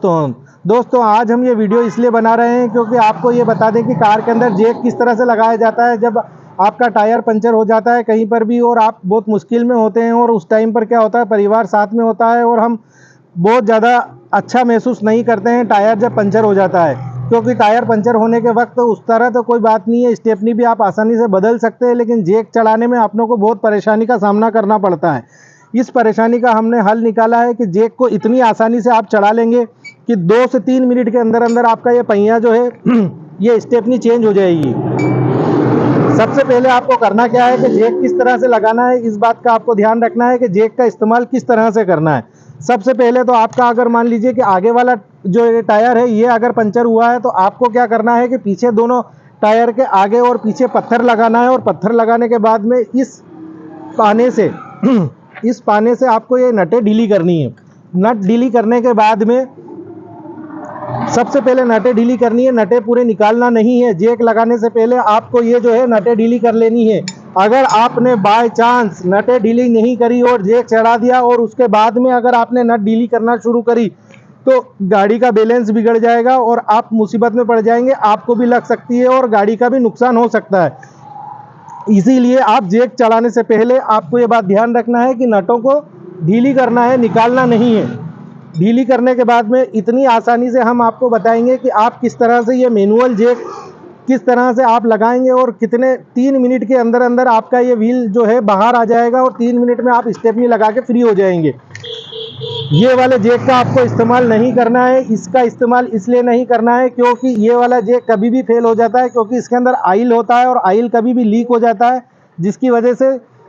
दोस्तों आज हम ये वीडियो इसलिए बना रहे हैं क्योंकि आपको ये बता दें कि कार के अंदर जैक किस तरह से लगाया जाता है जब आपका टायर पंचर हो जाता है कहीं पर भी और आप बहुत मुश्किल में होते हैं। और उस टाइम पर क्या होता है, परिवार साथ में होता है और हम बहुत ज़्यादा अच्छा महसूस नहीं करते हैं टायर जब पंचर हो जाता है, क्योंकि टायर पंचर होने के वक्त उस तरह तो कोई बात नहीं है, स्टेपनी भी आप आसानी से बदल सकते हैं, लेकिन जैक चलाने में आप लोगों को बहुत परेशानी का सामना करना पड़ता है। इस परेशानी का हमने हल निकाला है कि जैक को इतनी आसानी से आप चढ़ा लेंगे कि 2 से 3 मिनट के अंदर अंदर आपका ये पहिया जो है ये स्टेपनी चेंज हो जाएगी। सबसे पहले आपको करना क्या है कि जैक किस तरह से लगाना है, इस बात का आपको ध्यान रखना है कि जैक का इस्तेमाल किस तरह से करना है। सबसे पहले तो आपका अगर मान लीजिए कि आगे वाला जो ये टायर है ये अगर पंचर हुआ है तो आपको क्या करना है कि पीछे दोनों टायर के आगे और पीछे पत्थर लगाना है, और पत्थर लगाने के बाद में इस पाने से आपको ये नटें ढीली करनी है। नट ढीली करने के बाद में सबसे पहले नटें ढीली करनी है, नटें पूरे निकालना नहीं है। जैक लगाने से पहले आपको ये जो है नटें ढीली कर लेनी है। अगर आपने बाय चांस नटें ढीली नहीं करी और जैक चढ़ा दिया और उसके बाद में अगर आपने नट ढीली करना शुरू करी तो गाड़ी का बैलेंस बिगड़ जाएगा और आप मुसीबत में पड़ जाएंगे, आपको भी लग सकती है और गाड़ी का भी नुकसान हो सकता है। इसीलिए आप जैक चढ़ाने से पहले आपको ये बात ध्यान रखना है कि नटों को ढीली करना है, निकालना नहीं है। ढीली करने के बाद में इतनी आसानी से हम आपको बताएंगे कि आप किस तरह से ये मैनुअल जैक किस तरह से आप लगाएंगे और कितने 3 मिनट के अंदर अंदर आपका ये व्हील जो है बाहर आ जाएगा और 3 मिनट में आप स्टेपनी लगा के फ्री हो जाएंगे। ये वाले जैक का आपको इस्तेमाल नहीं करना है। इसका इस्तेमाल इसलिए नहीं करना है क्योंकि ये वाला जैक कभी भी फेल हो जाता है, क्योंकि इसके अंदर ऑयल होता है और ऑयल कभी भी लीक हो जाता है, जिसकी वजह से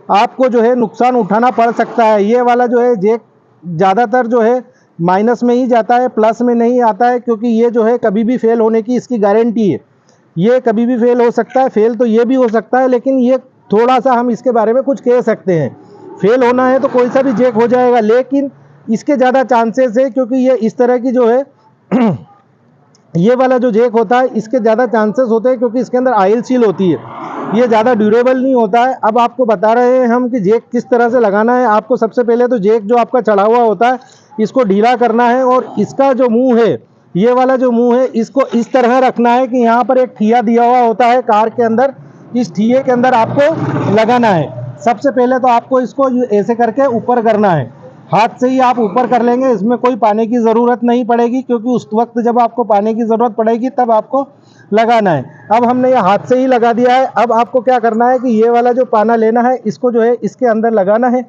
आपको जो है नुकसान उठाना पड़ सकता है। ये वाला जो है जैक ज़्यादातर जो है माइनस में ही जाता है, प्लस में नहीं आता है, क्योंकि ये जो है कभी भी फेल होने की इसकी गारंटी है। ये कभी भी फेल हो सकता है, फेल तो ये भी हो सकता है, लेकिन ये थोड़ा सा हम इसके बारे में कुछ कह सकते हैं। फेल होना है तो कोई सा भी जैक हो जाएगा, लेकिन इसके ज़्यादा चांसेस है क्योंकि ये इस तरह की जो है ये वाला जो जैक होता है इसके ज़्यादा चांसेस होते हैं क्योंकि इसके अंदर ऑयल सील होती है, ये ज़्यादा ड्यूरेबल नहीं होता है। अब आपको बता रहे हैं हम कि जैक किस तरह से लगाना है। आपको सबसे पहले तो जैक जो आपका चढ़ा हुआ होता है इसको ढीला करना है, और इसका जो मुंह है, ये वाला जो मुंह है, इसको इस तरह रखना है कि यहाँ पर एक ठिया दिया हुआ होता है कार के अंदर, इस ठिये के अंदर आपको लगाना है। सबसे पहले तो आपको इसको ऐसे करके ऊपर करना है, हाथ से ही आप ऊपर कर लेंगे, इसमें कोई पाने की ज़रूरत नहीं पड़ेगी, क्योंकि उस वक्त जब आपको पाने की ज़रूरत पड़ेगी तब आपको लगाना है। अब हमने ये हाथ से ही लगा दिया है। अब आपको क्या करना है कि ये वाला जो पाना लेना है इसको जो है इसके अंदर लगाना है।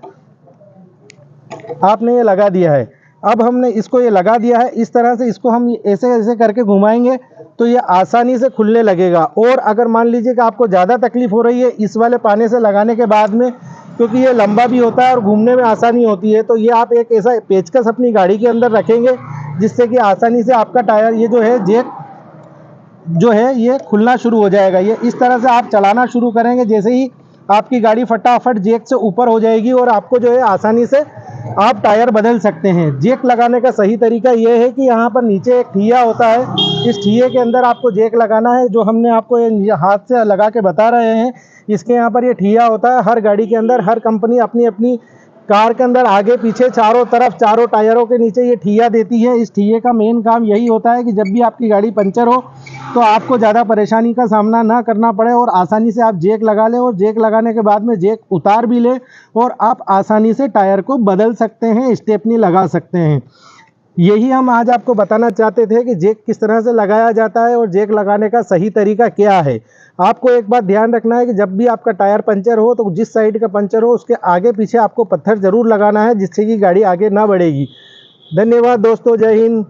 आपने ये लगा दिया है। अब हमने इसको ये लगा दिया है, इस तरह से इसको हम ऐसे ऐसे करके घुमाएंगे तो ये आसानी से खुलने लगेगा। और अगर मान लीजिए कि आपको ज़्यादा तकलीफ हो रही है इस वाले पाने से लगाने के बाद में, क्योंकि ये लंबा भी होता है और घूमने में आसानी होती है, तो ये आप एक ऐसा पेचकस अपनी गाड़ी के अंदर रखेंगे जिससे कि आसानी से आपका टायर ये जो है जैक जो है ये खुलना शुरू हो जाएगा। ये इस तरह से आप चलाना शुरू करेंगे, जैसे ही आपकी गाड़ी फटाफट जैक से ऊपर हो जाएगी और आपको जो है आसानी से आप टायर बदल सकते हैं। जैक लगाने का सही तरीका ये है कि यहाँ पर नीचे एक ठिया होता है, इस ठिये के अंदर आपको जैक लगाना है, जो हमने आपको ये हाथ से लगा के बता रहे हैं। इसके यहाँ पर ये ठिया होता है। हर गाड़ी के अंदर हर कंपनी अपनी अपनी कार के अंदर आगे पीछे चारों तरफ चारों टायरों के नीचे ये ठिया देती है। इस ठिये का मेन काम यही होता है कि जब भी आपकी गाड़ी पंचर हो तो आपको ज़्यादा परेशानी का सामना ना करना पड़े और आसानी से आप जैक लगा लें, और जैक लगाने के बाद में जैक उतार भी लें और आप आसानी से टायर को बदल सकते हैं, स्टेपनी लगा सकते हैं। यही हम आज आपको बताना चाहते थे कि जैक किस तरह से लगाया जाता है और जैक लगाने का सही तरीका क्या है। आपको एक बात ध्यान रखना है कि जब भी आपका टायर पंचर हो तो जिस साइड का पंचर हो उसके आगे पीछे आपको पत्थर ज़रूर लगाना है, जिससे कि गाड़ी आगे ना बढ़ेगी। धन्यवाद दोस्तों, जय हिंद।